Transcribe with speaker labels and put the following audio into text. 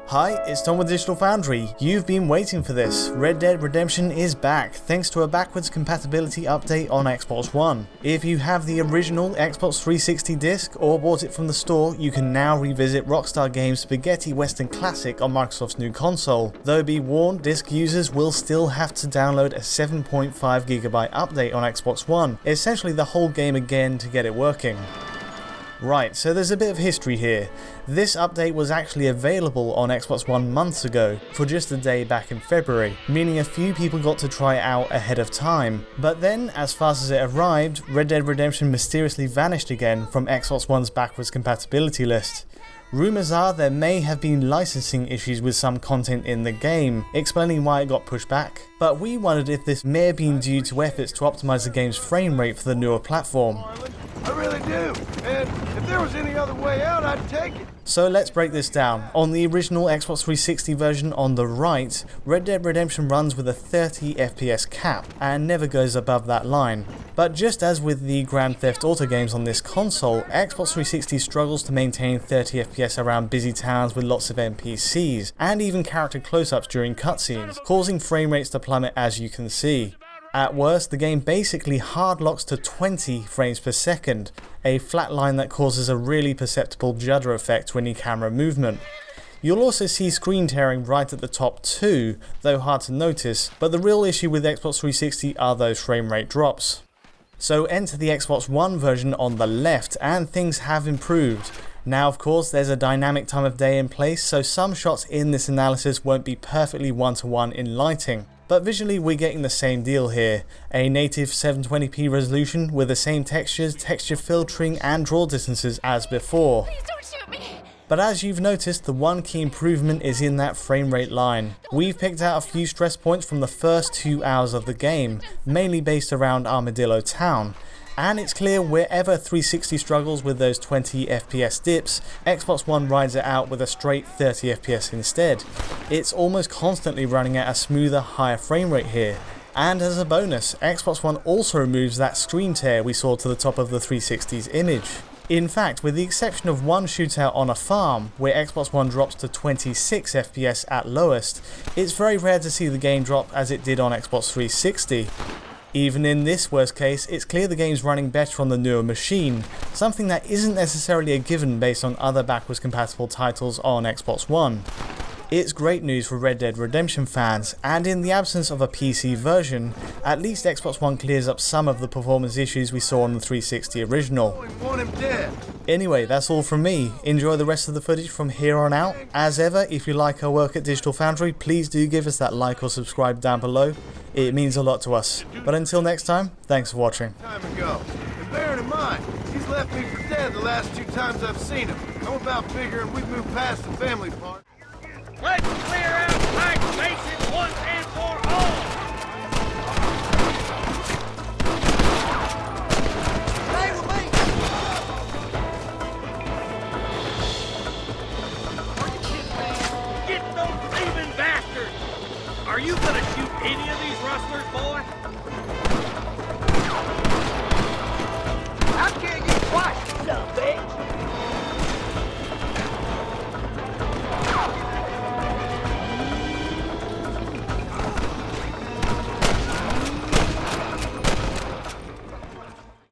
Speaker 1: Hi, it's Tom with Digital Foundry. You've been waiting for this. Red Dead Redemption is back, thanks to a backwards compatibility update on Xbox One. If you have the original Xbox 360 disc or bought it from the store, you can now revisit Rockstar Games' spaghetti western classic on Microsoft's new console. Though be warned, disc users will still have to download a 7.5GB update on Xbox One, essentially the whole game again to get it working. Right, so there's a bit of history here. This update was actually available on Xbox One months ago, for just a day back in February, meaning a few people got to try it out ahead of time. But then, as fast as it arrived, Red Dead Redemption mysteriously vanished again from Xbox One's backwards compatibility list. Rumours are there may have been licensing issues with some content in the game, explaining why it got pushed back. But we wondered if this may have been due to efforts to optimise the game's frame rate for the newer platform.
Speaker 2: I really do, and if there was any other way out, I'd take it.
Speaker 1: So let's break this down. On the original Xbox 360 version on the right, Red Dead Redemption runs with a 30 FPS cap and never goes above that line. But just as with the Grand Theft Auto games on this console, Xbox 360 struggles to maintain 30 FPS around busy towns with lots of NPCs, and even character close-ups during cutscenes, causing frame rates to plummet as you can see. At worst, the game basically hard locks to 20 frames per second, a flat line that causes a really perceptible judder effect to any camera movement. You'll also see screen tearing right at the top too, though hard to notice, but the real issue with Xbox 360 are those frame rate drops. So enter the Xbox One version on the left, and things have improved. Now of course there's a dynamic time of day in place, so some shots in this analysis won't be perfectly one-to-one in lighting. But visually we're getting the same deal here, a native 720p resolution with the same textures, texture filtering and draw distances as before.
Speaker 3: Please don't shoot me.
Speaker 1: But as you've noticed, the one key improvement is in that frame rate line. We've picked out a few stress points from the first 2 hours of the game, mainly based around Armadillo Town. And it's clear wherever 360 struggles with those 20 FPS dips, Xbox One rides it out with a straight 30 FPS instead. It's almost constantly running at a smoother, higher frame rate here. And as a bonus, Xbox One also removes that screen tear we saw to the top of the 360's image. In fact, with the exception of one shootout on a farm, where Xbox One drops to 26 FPS at lowest, it's very rare to see the game drop as it did on Xbox 360. Even in this worst case, it's clear the game's running better on the newer machine, something that isn't necessarily a given based on other backwards compatible titles on Xbox One. It's great news for Red Dead Redemption fans, and in the absence of a PC version, at least Xbox One clears up some of the performance issues we saw on the 360 original.
Speaker 2: Want him dead.
Speaker 1: Anyway, that's all from me. Enjoy the rest of the footage from here on out. As ever, if you like our work at Digital Foundry, please do give us that like or subscribe down below. It means a lot to us. But until next time, thanks for watching.
Speaker 2: Time ago. And bearing in mind, he's left me for dead the last 2 times I've seen him. I'm about figuring we've moved past the family part.
Speaker 4: Let's clear out Pike Station once and for all!